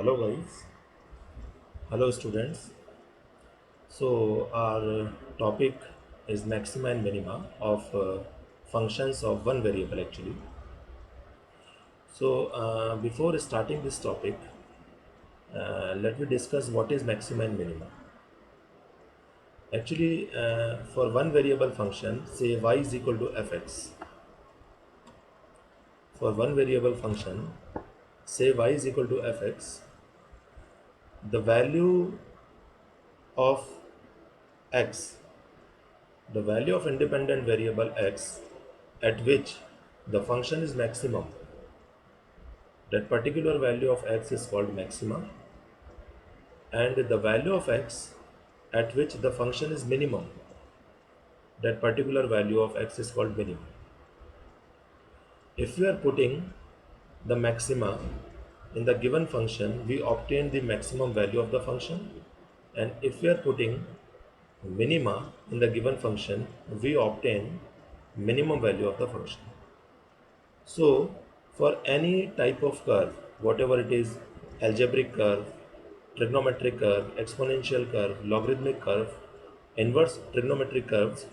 Hello guys, hello students. So our topic is maxima and minima of functions of one variable actually. So before starting this topic, let me discuss what is maxima and minima. Actually, for one variable function, say y is equal to fx. For one variable function, say y is equal to fx, the value of x, the value of independent variable x at which the function is maximum, that particular value of x is called maxima, and the value of x at which the function is minimum, that particular value of x is called minimum. If we are putting the maxima in the given function, we obtain the maximum value of the function, and if we are putting minima in the given function, we obtain minimum value of the function. So, for any type of curve, whatever it is, algebraic curve, trigonometric curve, exponential curve, logarithmic curve, inverse trigonometric curves,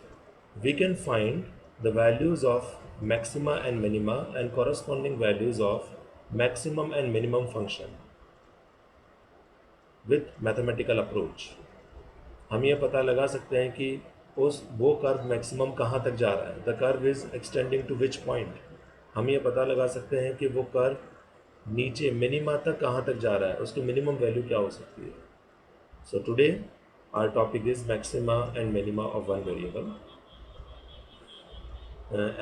we can find the values of maxima and minima and corresponding values of maximum and minimum function with mathematical approach. हम ये पता लगा सकते हैं कि उस वो curve maximum कहाँ तक जा रहा है, the curve is extending to which point. हम ये पता लगा सकते हैं कि वो कर्व नीचे मिनिमा तक कहाँ तक जा रहा है, उसकी मिनिमम वैल्यू क्या हो सकती है. So today our topic is maxima and minima of one variable.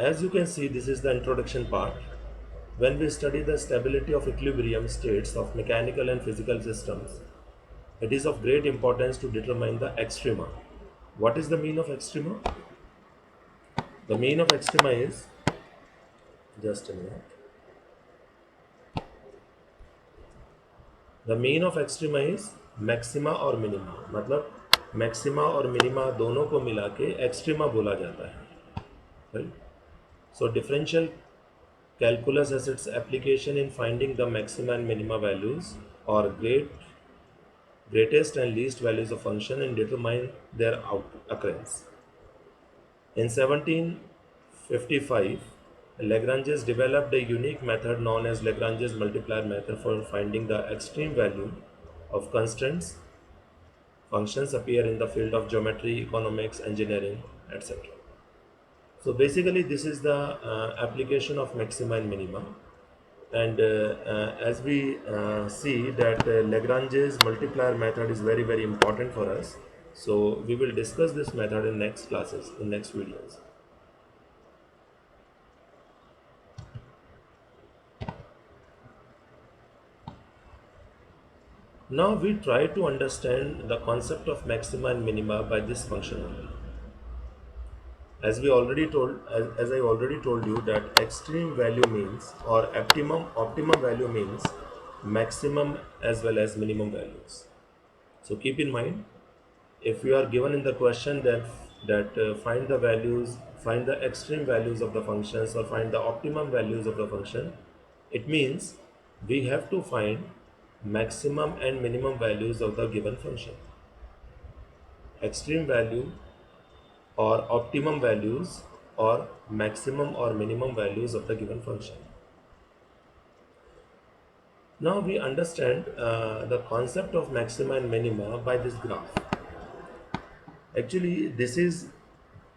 As you can see, this is the introduction part. When we study the stability of equilibrium states of mechanical and physical systems, it is of great importance to determine the extrema. What is the mean of extrema? The mean of extrema is, just a minute. The mean of extrema is maxima और minima. मतलब maxima और minima दोनों को मिला के extrema बोला जाता है, right? So differential calculus has its application in finding the maxima and minima values or greatest and least values of function and determine their occurrence. In 1755, Lagrange developed a unique method known as Lagrange's multiplier method for finding the extreme value of constants. Functions appear in the field of geometry, economics, engineering, etc. So basically, this is the application of maxima and minima. And as we see that Lagrange's multiplier method is very, very important for us. So we will discuss this method in next classes, in next videos. Now we try to understand the concept of maxima and minima by this function only. As I already told you that extreme value means, or optimum value means maximum as well as minimum values. So keep in mind, if you are given in the question that find the values, find the extreme values of the functions or find the optimum values of the function, it means we have to find maximum and minimum values of the given function. Extreme value or optimum values or maximum or minimum values of the given function. Now we understand the concept of maxima and minima by this graph. Actually, this is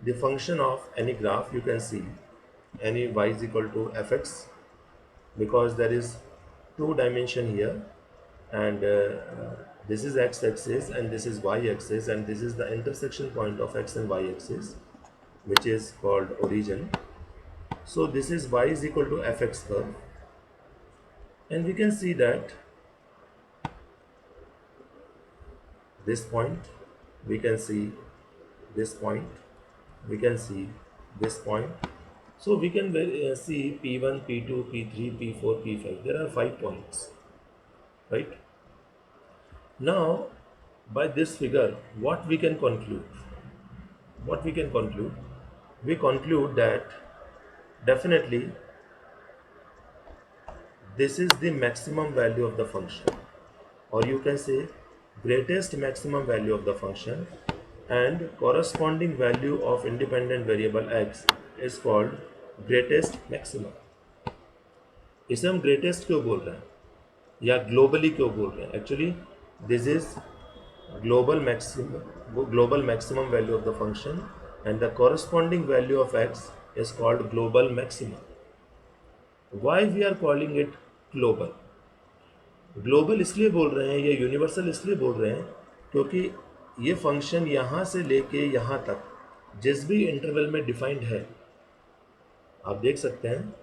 the function of any graph. You can see any y is equal to fx, because there is two dimension here, and this is x-axis and this is y-axis, and this is the intersection point of x and y-axis, which is called origin. So this is y is equal to fx curve, and we can see that this point, we can see this point, we can see this point. So we can see P1, P2, P3, P4, P5. There are 5 points, right? Now, by this figure, what we can conclude? What we can conclude? We conclude that definitely this is the maximum value of the function. or you can say greatest maximum value of the function, and corresponding value of independent variable x is called greatest maximum. इसे हम greatest क्यों बोल रहे हैं या globally क्यों बोल रहे हैं? Actually this is global maximum value of the function, and the corresponding value of x is called global maximum. Why we are calling it global? Global इसलिए बोल रहे हैं या यूनिवर्सल इसलिए बोल रहे हैं क्योंकि ये फंक्शन यहाँ से लेके यहाँ तक जिस भी इंटरवल में डिफाइंड है, आप देख सकते हैं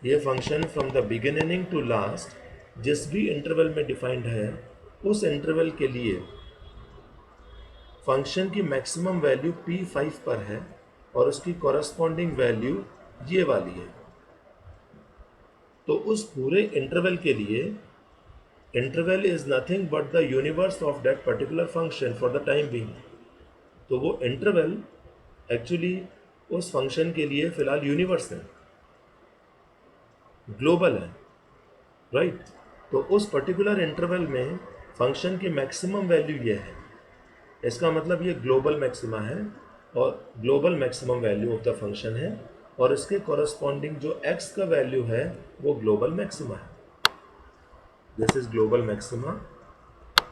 ये function from the beginning to last जिस भी इंटरवल में डिफाइंड है, उस इंटरवल के लिए फंक्शन की मैक्सिमम वैल्यू p5 पर है और उसकी कॉरस्पॉन्डिंग वैल्यू ये वाली है। तो उस पूरे इंटरवल के लिए interval is nothing but the universe of that particular function for the time being. तो वो इंटरवल एक्चुअली उस फंक्शन के लिए फिलहाल यूनिवर्स है, ग्लोबल है, राइट? तो उस पर्टिकुलर इंटरवल में फंक्शन की मैक्सिमम वैल्यू ये है, इसका मतलब ये ग्लोबल मैक्सिमा है और global maximum value of the function है, और इसके कॉरस्पॉन्डिंग जो x का वैल्यू है वो ग्लोबल मैक्सिमा है। This is global maxima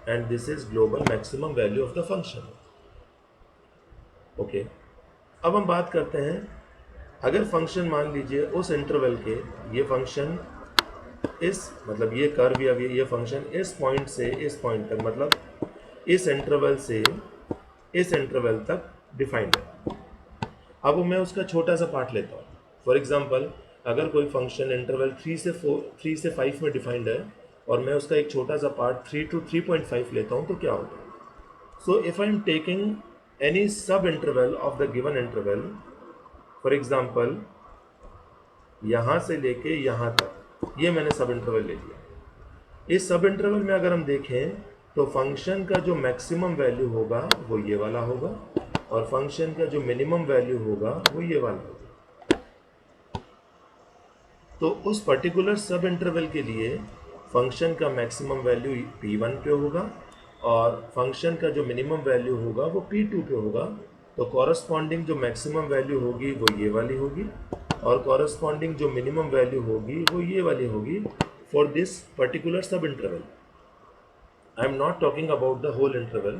and this is global maximum value of the function. Okay, अब हम बात करते हैं, अगर फंक्शन मान लीजिए उस इंटरवल के ये फंक्शन इस मतलब ये कर्व या ये फंक्शन इस पॉइंट से इस पॉइंट तक मतलब इस इंटरवल से इस इंटरवल तक डिफाइंड है। अब मैं उसका छोटा सा पार्ट लेता हूँ। फॉर एग्जांपल, अगर कोई फंक्शन इंटरवल 3 से 5 में डिफाइंड है और मैं उसका एक छोटा सा पार्ट 3 to 3.5 लेता हूँ, तो क्या होगा? So if I am taking any सब interval of the given interval, for example यहाँ से लेके यहाँ तक ये मैंने सब इंटरवल ले लिया। इस सब इंटरवल में अगर हम देखें तो फंक्शन का जो मैक्सिमम वैल्यू होगा वो ये वाला होगा और फंक्शन का जो मिनिमम वैल्यू होगा वो ये वाला होगा। तो उस पर्टिकुलर सब इंटरवल के लिए फंक्शन का मैक्सिमम वैल्यू p1 पे होगा और फंक्शन का जो मिनिमम वैल्यू होगा वो p2 पे होगा। तो कॉरस्पॉन्डिंग जो मैक्सिमम वैल्यू होगी वो ये वाली होगी और कॉरस्पॉन्डिंग जो मिनिमम वैल्यू होगी वो ये वाली होगी for this particular sub interval. I am not talking about the whole interval.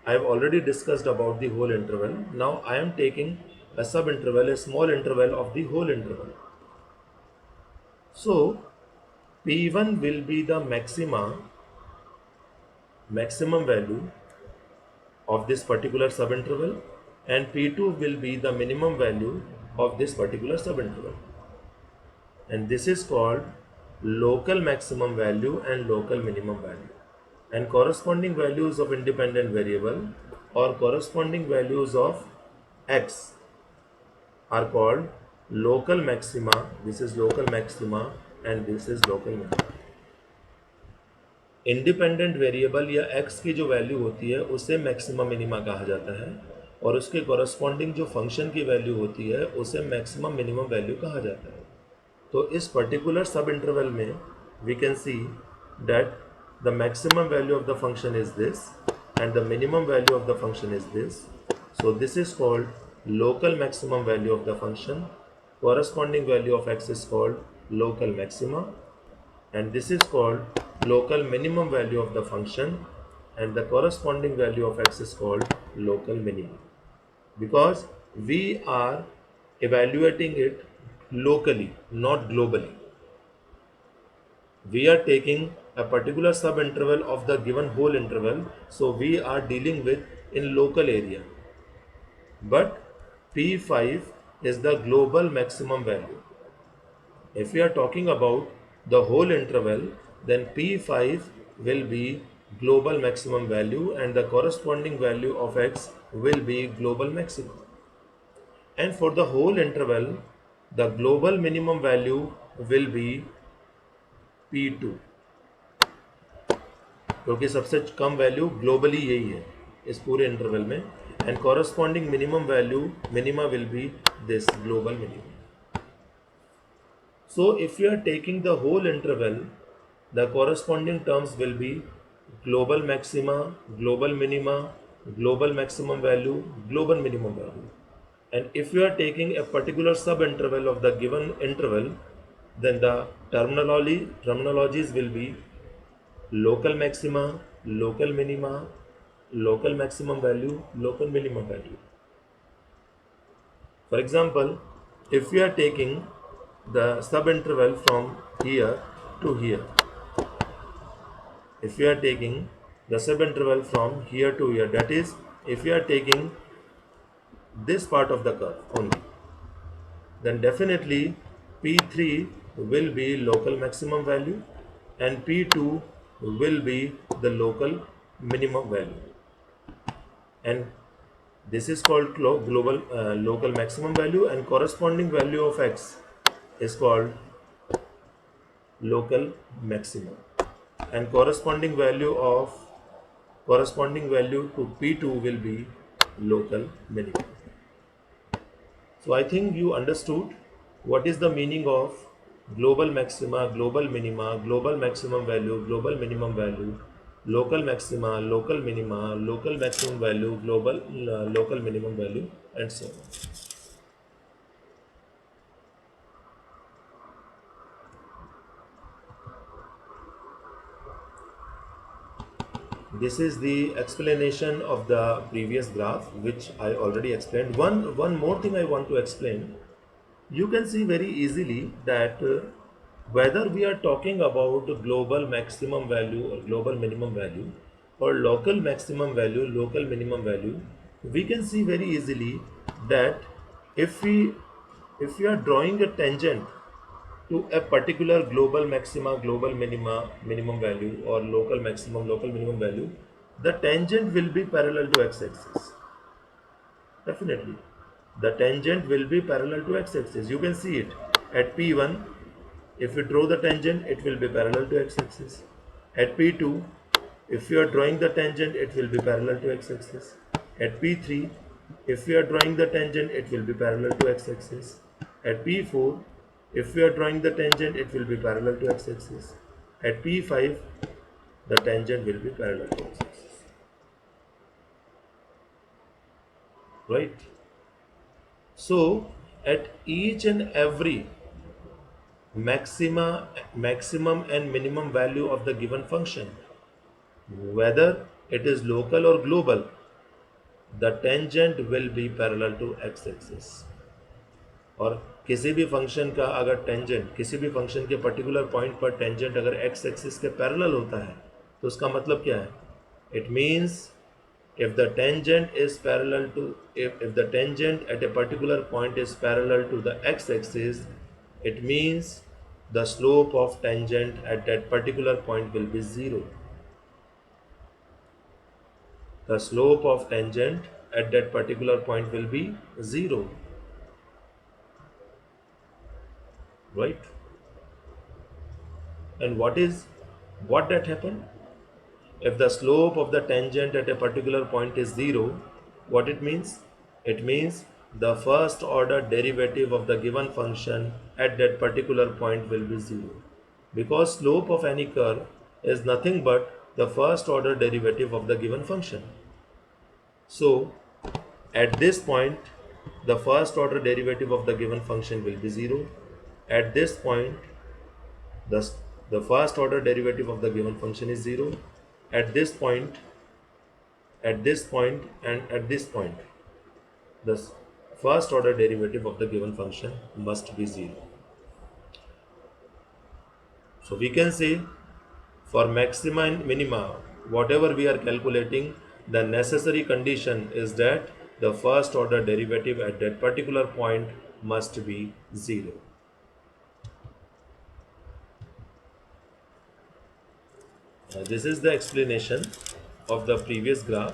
I have already discussed about the whole interval. Now I am taking a sub interval, a small interval of the whole interval. So P1 will be the maximum value of this particular sub interval, and P2 will be the minimum value of this particular sub interval. And this is called local maximum value and local minimum value. And corresponding values of independent variable or corresponding values of x are called local maxima. This is local maxima and this is local minima. Independent variable या x की जो value होती है उसे maxima minima कहा जाता है और उसके कॉरस्पॉन्डिंग जो फंक्शन की वैल्यू होती है उसे मैक्सिमम मिनिमम वैल्यू कहा जाता है। तो इस पर्टिकुलर सब इंटरवल में we can see that the maximum value of the function is this and the minimum value of the function is this. So this is called local maximum value of the function. Corresponding value of x is called local maxima, and this is called local minimum value of the function, and the corresponding value of x is called local minimum, because we are evaluating it locally, not globally. We are taking a particular sub interval of the given whole interval, so we are dealing with in local area, but p5 is the global maximum value. If we are talking about the whole interval, then p5 will be global maximum value and the corresponding value of x will be global maximum. And for the whole interval, the global minimum value will be p2, क्योंकि सबसे कम value globally यही है इस पूरे interval में, and corresponding minimum value minima will be this global minimum. So if you are taking the whole interval, the corresponding terms will be global maxima, global minima, global maximum value, global minimum value. And if you are taking a particular subinterval of the given interval, then the terminologies will be local maxima, local minima, local maximum value, local minimum value. For example, if we are taking the subinterval from here to here, if we are taking the subinterval from here to here, that is, if we are taking this part of the curve only, then definitely P3 will be local maximum value and P2 will be the local minimum value. And this is called global local maximum value, and corresponding value of x is called local maximum, and corresponding value to P2 will be local minimum. So I think you understood what is the meaning of global maxima, global minima, global maximum value, global minimum value, local maxima, local minima, local maximum value, global local minimum value, and so on. This is the explanation of the previous graph, which I already explained. One more thing I want to explain. You can see very easily that whether we are talking about global maximum value or global minimum value, or local maximum value, local minimum value, we can see very easily that if we if we are drawing a tangent to a particular global maxima, global minima, minimum value, or local maximum, local minimum value, the tangent will be parallel to x-axis. Definitely. The tangent will be parallel to x-axis. You can see it at P1. If you draw the tangent, it will be parallel to x-axis. At P2, if you are drawing the tangent, it will be parallel to x-axis. At P3, if you are drawing the tangent, it will be parallel to x-axis. At P4, if you are drawing the tangent, it will be parallel to x-axis. At P5, the tangent will be parallel to x-axis. Right? So, at each and every maximum and minimum value of the given function, whether it is local or global, the tangent will be parallel to x-axis. और किसी भी function का अगर tangent किसी भी function के particular point पर tangent अगर एक्स एक्सिस के पैरेलल होता है तो उसका मतलब क्या है? It means if the tangent is parallel to if the tangent at a particular point is parallel to the x-axis, it means the slope of tangent at that particular point will be 0. The slope of tangent at that particular point will be 0. Right? And what that happened? If the slope of the tangent at a particular point is 0, what it means? It means the first order derivative of the given function at that particular point will be 0. Because slope of any curve is nothing but the first order derivative of the given function. So, at this point, the first order derivative of the given function will be 0. At this point, the first order derivative of the given function is 0. At this point, and at this point, the first order derivative of the given function must be 0. So we can say for maxima and minima, whatever we are calculating, the necessary condition is that the first order derivative at that particular point must be 0. This is the explanation of the previous graph.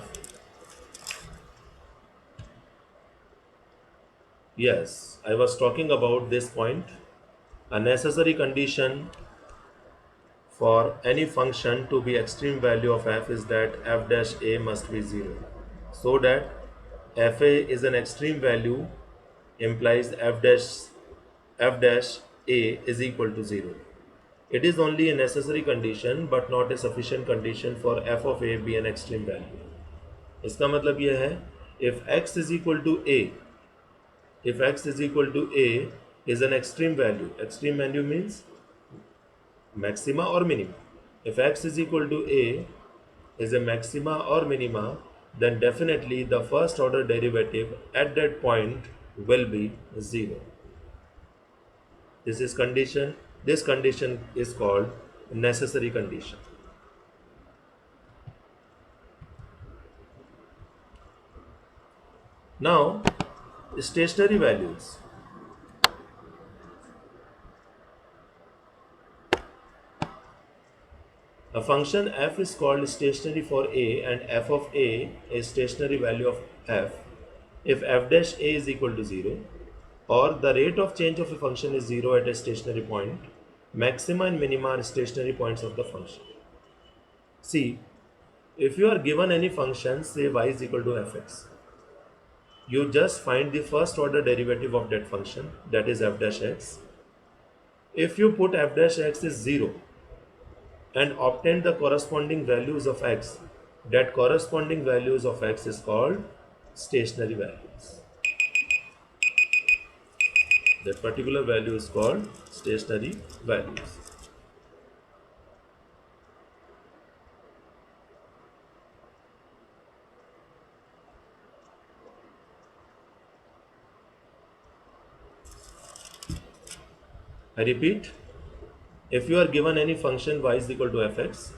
Yes, I was talking about this point. A necessary condition for any function to be extreme value of f is that f dash a must be 0. So that fa is an extreme value implies f dash a is equal to 0. It is only a necessary condition but not a sufficient condition for f of a be an extreme value. इसका मतलब यह है, if x is equal to a, if x is equal to a is an extreme value means maxima or minima. If x is equal to a is a maxima or minima, then definitely the first order derivative at that point will be 0. This condition is called necessary condition. Now, stationary values. A function f is called stationary for a and f of a is stationary value of f if f dash a is equal to 0 or the rate of change of a function is 0 at a stationary point. Maxima and minima are stationary points of the function. See, if you are given any function, say y is equal to fx, you just find the first order derivative of that function, that is f dash x. If you put f dash x is 0 and obtain the corresponding values of x, that corresponding values of x is called stationary values. That particular value is called stationary values. I repeat, if you are given any function y is equal to fx,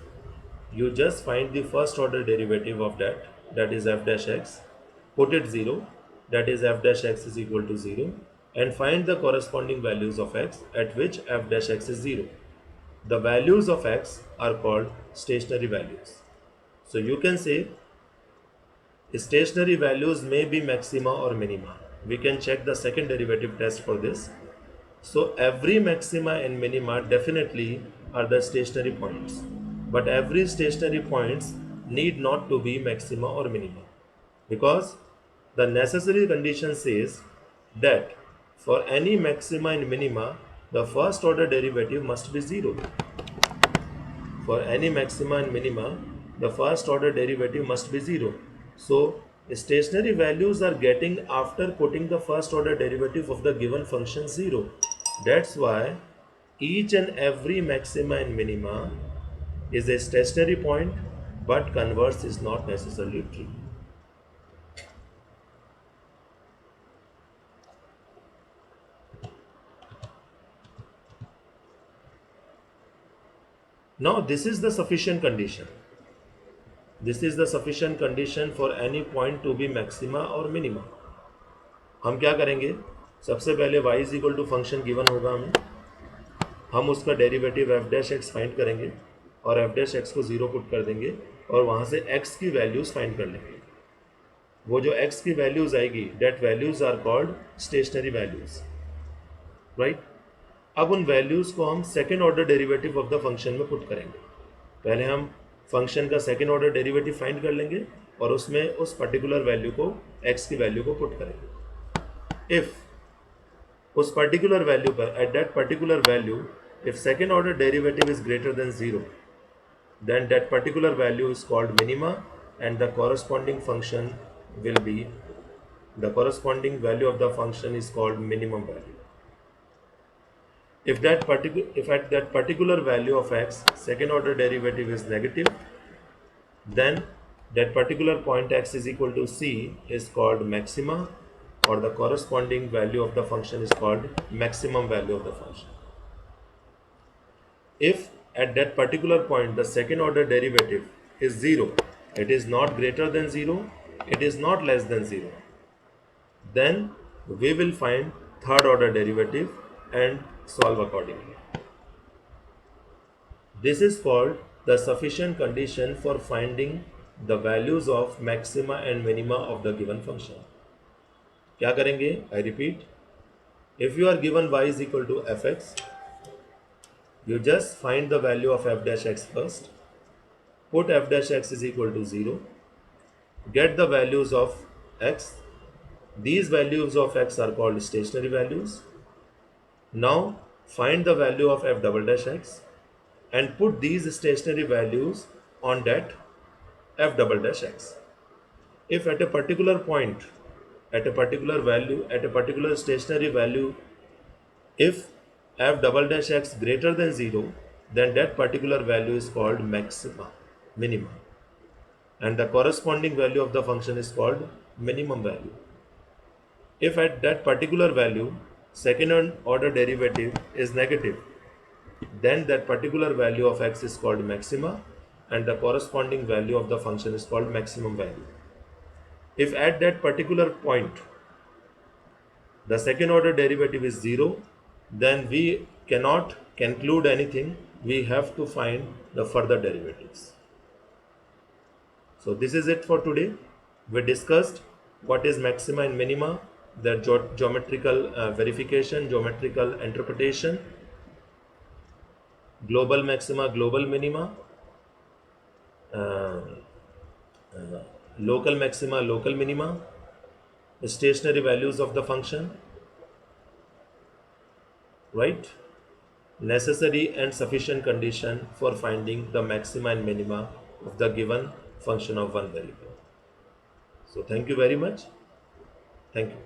you just find the first order derivative of that, that is f dash x, put it 0, that is f dash x is equal to 0, and find the corresponding values of x at which f dash x is 0. The values of x are called stationary values. So you can say stationary values may be maxima or minima. We can check the second derivative test for this. So every maxima and minima definitely are the stationary points, but every stationary points need not to be maxima or minima, because the necessary condition says that for any maxima and minima, the first order derivative must be 0. For any maxima and minima, the first order derivative must be 0. So stationary values are getting after putting the first order derivative of the given function 0. That's why each and every maxima and minima is a stationary point, but converse is not necessarily true. Now this is the sufficient condition. This is the sufficient condition for any point to be maxima or minima. हम क्या करेंगे, सबसे पहले y is equal to function given होगा हमें, हम उसका derivative f dash x find करेंगे और f डैश एक्स को 0 पुट कर देंगे और वहाँ से x की वैल्यूज़ फाइंड कर लेंगे. वो जो x की वैल्यूज़ आएगी, that values are called stationary values, right. अब उन वैल्यूज़ को हम second order derivative of the function में पुट करेंगे. पहले हम फंक्शन का सेकेंड ऑर्डर डेरिवेटिव फाइंड कर लेंगे और उसमें उस पर्टिकुलर वैल्यू को, x की वैल्यू को पुट करेंगे. इफ़ उस पर्टिकुलर वैल्यू पर, at that particular value, if second order derivative is greater than 0, then that particular value is called minima and the corresponding function will be, the corresponding value of the function is called minimum value. If at that particular value of x, second order derivative is negative, then that particular point x is equal to c is called maxima, or the corresponding value of the function is called maximum value of the function. If at that particular point the second order derivative is 0, it is not greater than 0, it is not less than 0, then we will find third order derivative and solve accordingly. This is called the sufficient condition for finding the values of maxima and minima of the given function. क्या करेंगे? I repeat, if you are given y is equal to fx, you just find the value of f dash x first, put f dash x is equal to 0, get the values of x. These values of x are called stationary values. Now find the value of f double dash x. and put these stationary values on that f double dash x. If at a particular point, at a particular value, at a particular stationary value, if f double dash x greater than 0, then that particular value is called maxima, minima, and the corresponding value of the function is called minimum value. If at that particular value, second order derivative is negative, then that particular value of x is called maxima and the corresponding value of the function is called maximum value. If at that particular point the second order derivative is 0, then we cannot conclude anything. We have to find the further derivatives. So this is it for today. We discussed what is maxima and minima, the geometrical verification, geometrical interpretation, global maxima, global minima, uh, local maxima, local minima, stationary values of the function, right? Necessary and sufficient condition for finding the maxima and minima of the given function of one variable. So thank you very much. Thank you.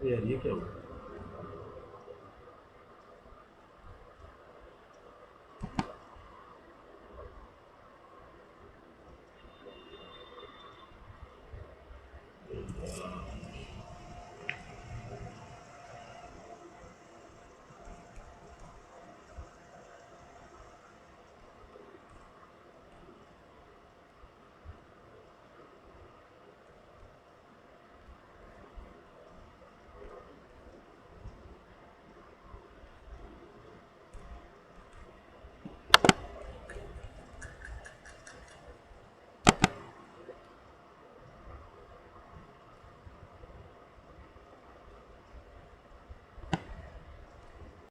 यार ये क्या हुआ?